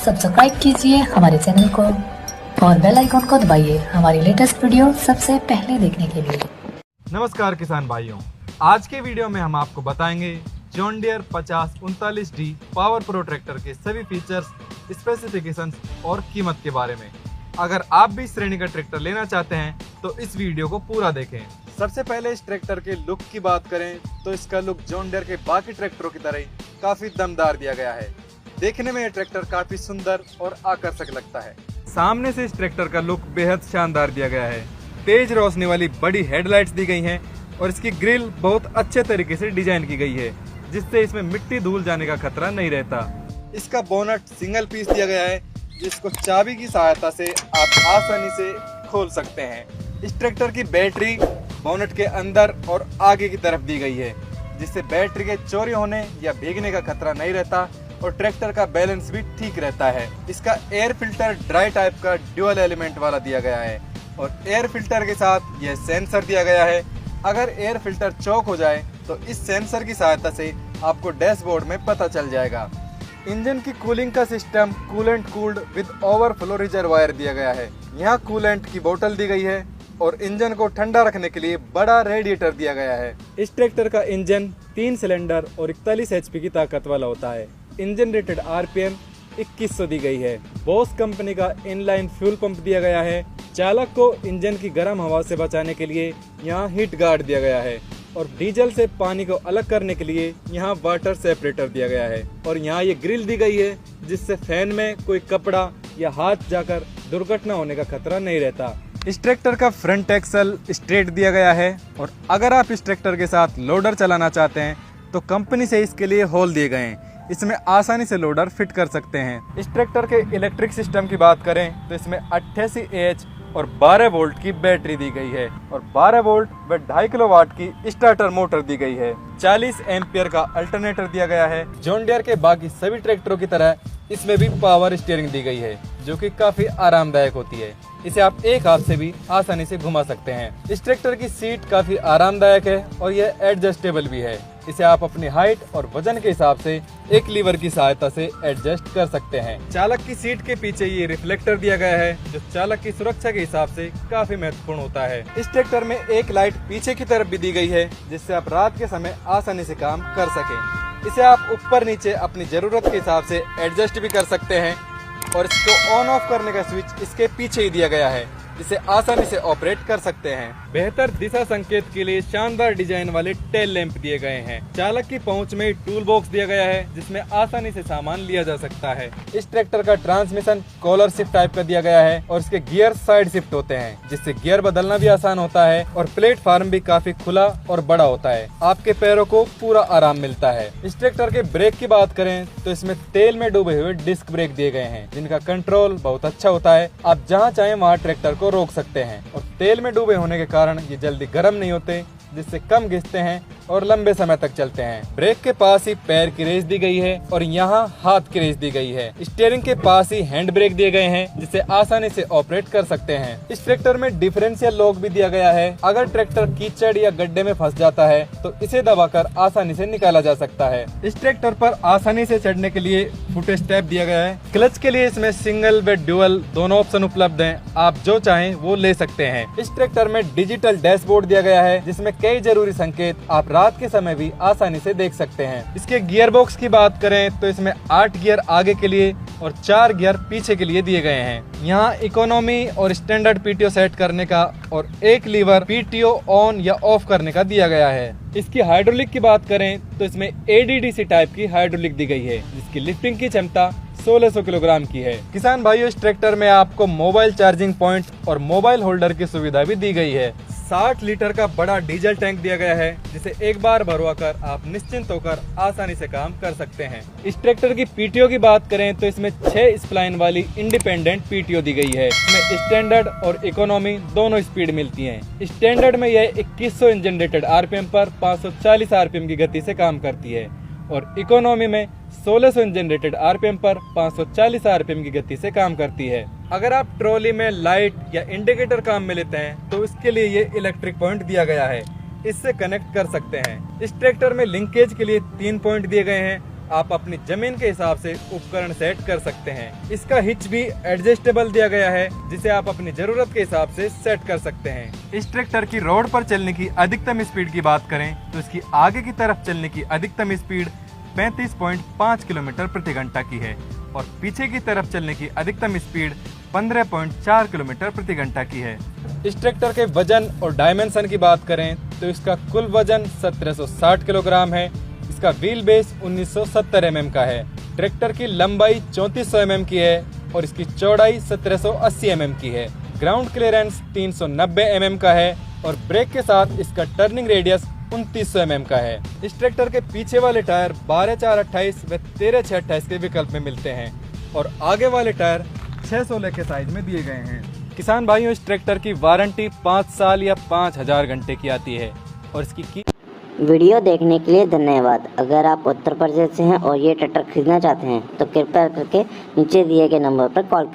Subscribe कीजिए हमारे channel को और बेल आइकन को दबाइए हमारी लेटेस्ट वीडियो सबसे पहले देखने के लिए। नमस्कार किसान भाइयों, आज के वीडियो में हम आपको बताएंगे John Deere 5039D power pro tractor के सभी फीचर्स, स्पेसिफिकेशंस और कीमत के बारे में। अगर आप भी इस श्रेणी का ट्रैक्टर लेना चाहते हैं तो इस वीडियो को पूरा देखें। सबसे पहले इस ट्रैक्टर के लुक की बात करें तो इसका लुक जॉन डियर के बाकी ट्रैक्टरों की तरह काफी दमदार दिया गया है। देखने में यह ट्रैक्टर काफी सुंदर और आकर्षक लगता है। सामने से इस ट्रैक्टर का लुक बेहद शानदार दिया गया है। तेज रोशनी वाली बड़ी हेडलाइट्स दी गई हैं और इसकी ग्रिल बहुत अच्छे तरीके से डिजाइन की गई है, जिससे इसमें मिट्टी धूल जाने का खतरा नहीं रहता। इसका बोनट सिंगल पीस दिया गया है, जिसको चाबी की सहायता से आप आसानी से खोल सकते हैं। इस ट्रैक्टर की बैटरी बोनट के अंदर और आगे की तरफ दी गई है, जिससे बैटरी के चोरी होने या भीगने का खतरा नहीं रहता और ट्रैक्टर का बैलेंस भी ठीक रहता है। इसका एयर फिल्टर ड्राई टाइप का ड्यूअल एलिमेंट वाला दिया गया है और एयर फिल्टर के साथ यह सेंसर दिया गया है। अगर एयर फिल्टर चौक हो जाए तो इस सेंसर की सहायता से आपको डैशबोर्ड में पता चल जाएगा। इंजन की कूलिंग का system coolant cooled with overflow reservoir दिया गया है। यहाँ कूलेंट की बोतल दी गई है और इंजन को ठंडा रखने के लिए बड़ा रेडिएटर दिया गया है। इस ट्रैक्टर का इंजन 3 सिलेंडर और 41 HP की ताकत वाला होता है। इंजन रेटेड RPM 2100 दी गई है। बॉस कंपनी का इनलाइन फ्यूल पंप दिया गया है। चालक को इंजन की गर्म हवा से बचाने के लिए यहाँ हीट गार्ड दिया गया है और डीजल से पानी को अलग करने के लिए यहाँ वाटर सेपरेटर दिया गया है और यहाँ ये ग्रिल दी गई है, जिससे फैन में कोई कपड़ा या हाथ जाकर दुर्घटना होने का खतरा नहीं रहता। इस ट्रैक्टर का फ्रंट एक्सल स्ट्रेट दिया गया है और अगर आप इस ट्रैक्टर के साथ लोडर चलाना चाहते हैं तो कंपनी से इसके लिए होल दिए गए हैं। इसमें आसानी से लोडर फिट कर सकते हैं। इस ट्रैक्टर के इलेक्ट्रिक सिस्टम की बात करें तो इसमें 88 AH और 12 वोल्ट की बैटरी दी गई है और 12 वोल्ट व 2.5 किलोवाट की स्टार्टर मोटर दी गई है। 40 एम्पियर का अल्टरनेटर दिया गया है। जॉन डियर के बाकी सभी ट्रैक्टरों की तरह इसमें भी पावर स्टीयरिंग दी गई है, जो कि काफी आरामदायक होती है। इसे आप एक हाथ से भी आसानी से घुमा सकते हैं। इस ट्रैक्टर की सीट काफी आरामदायक है और यह एडजस्टेबल भी है। इसे आप अपनी हाइट और वजन के हिसाब से एक लीवर की सहायता से एडजस्ट कर सकते हैं। चालक की सीट के पीछे ये रिफ्लेक्टर दिया गया है, जो चालक की सुरक्षा के हिसाब से काफी महत्वपूर्ण होता है। इस ट्रैक्टर में एक लाइट पीछे की तरफ भी दी गई है, जिससे आप रात के समय आसानी से काम कर सकें। इसे आप ऊपर नीचे अपनी जरूरत के हिसाब से एडजस्ट भी कर सकते हैं और इसको ऑन ऑफ करने का स्विच इसके पीछे ही दिया गया है, जिसे आसानी से ऑपरेट कर सकते हैं। बेहतर दिशा संकेत के लिए शानदार डिजाइन वाले टेल लैंप दिए गए हैं। चालक की पहुंच में टूल बॉक्स दिया गया है, जिसमें आसानी से सामान लिया जा सकता है। इस ट्रैक्टर का ट्रांसमिशन कॉलर शिफ्ट टाइप का दिया गया है और इसके गियर साइड शिफ्ट होते हैं, जिससे गियर बदलना भी आसान होता है और प्लेटफॉर्म भी काफी खुला और बड़ा होता है। आपके पैरों को पूरा आराम मिलता है। इस ट्रैक्टर के ब्रेक की बात करें तो इसमें तेल में डूबे हुए डिस्क ब्रेक दिए गए हैं, जिनका कंट्रोल बहुत अच्छा होता है। आप जहाँ चाहें वहाँ ट्रैक्टर को रोक सकते हैं और तेल में डूबे होने के कारण ये जल्दी गर्म नहीं होते, जिससे कम घिसते हैं और लंबे समय तक चलते हैं। ब्रेक के पास ही पैर की रेस दी गई है और यहाँ हाथ की रेस दी गई है। स्टीयरिंग के पास ही हैंड ब्रेक दिए गए हैं, जिसे आसानी से ऑपरेट कर सकते हैं। इस ट्रैक्टर में डिफरेंशियल लॉक भी दिया गया है। अगर ट्रैक्टर कीचड़ या गड्ढे में फंस जाता है तो इसे दबाकर आसानी से निकाला जा सकता है। इस ट्रैक्टर पर आसानी से चढ़ने के लिए फुट स्टेप दिया गया है। क्लच के लिए इसमें सिंगल व ड्यूअल दोनों ऑप्शन उपलब्ध हैं। आप जो चाहें वो ले सकते हैं। इस ट्रैक्टर में डिजिटल डैशबोर्ड दिया गया है, जिसमें कई जरूरी संकेत आप रात के समय भी आसानी से देख सकते हैं। इसके गियर बॉक्स की बात करें तो इसमें 8 गियर आगे के लिए और 4 गियर पीछे के लिए दिए गए हैं। यहाँ इकोनॉमी और स्टैंडर्ड PTO सेट करने का और एक लीवर PTO ऑन या ऑफ करने का दिया गया है। इसकी हाइड्रोलिक की बात करें तो इसमें ADDC टाइप की हाइड्रोलिक दी गई है, जिसकी लिफ्टिंग की क्षमता 1600 किलोग्राम की है। किसान भाइयों, इस ट्रैक्टर में आपको मोबाइल चार्जिंग पॉइंट और मोबाइल होल्डर की सुविधा भी दी गई है। 60 लीटर का बड़ा डीजल टैंक दिया गया है, जिसे एक बार भरवा कर आप निश्चिंत होकर आसानी से काम कर सकते हैं। इस ट्रैक्टर की PTO की बात करें तो इसमें 6 स्प्लाइन वाली इंडिपेंडेंट PTO दी गई है। इसमें स्टैंडर्ड और इकोनॉमी दोनों स्पीड मिलती हैं। स्टैंडर्ड में यह 2100 इंजन रेटेड RPM पर 540 RPM की गति से काम करती है और इकोनॉमी में 1600 इंजन रेटेड RPM पर 540 RPM की गति से काम करती है। अगर आप ट्रॉली में लाइट या इंडिकेटर काम में लेते हैं तो इसके लिए ये इलेक्ट्रिक पॉइंट दिया गया है, इससे कनेक्ट कर सकते हैं। इस ट्रैक्टर में लिंकेज के लिए 3 पॉइंट दिए गए हैं आप अपनी जमीन के हिसाब से उपकरण सेट कर सकते हैं। इसका हिच भी एडजस्टेबल दिया गया है, जिसे आप अपनी जरूरत के हिसाब से सेट कर सकते हैं। इस ट्रैक्टर की रोड पर चलने की अधिकतम स्पीड की बात करें तो इसकी आगे की तरफ चलने की अधिकतम स्पीड 35.5 किलोमीटर प्रति घंटा की है और पीछे की तरफ चलने की अधिकतम स्पीड 15.4 किलोमीटर प्रति घंटा की है। इस ट्रैक्टर के वजन और डायमेंशन की बात करें तो इसका कुल वजन 1760 किलोग्राम है। इसका व्हील बेस 1970 mm का है। ट्रैक्टर की लंबाई 3400 mm की है और इसकी चौड़ाई 1780 mm की है। ग्राउंड क्लियरेंस 390 mm का है और ब्रेक के साथ इसका टर्निंग रेडियस 2900 mm का है। इस ट्रैक्टर के पीछे वाले टायर 12/4/28 व 13/6/28 के विकल्प में मिलते हैं और आगे वाले टायर 6/16 के साइज में दिए गए हैं। किसान भाइयों, इस ट्रैक्टर की वारंटी 5 साल या 5000 घंटे की आती है और इसकी वीडियो देखने के लिए धन्यवाद। अगर आप उत्तर प्रदेश से हैं और ये ट्रैक्टर खरीदना चाहते हैं तो कृपया करके नीचे दिए गए नंबर पर कॉल करें।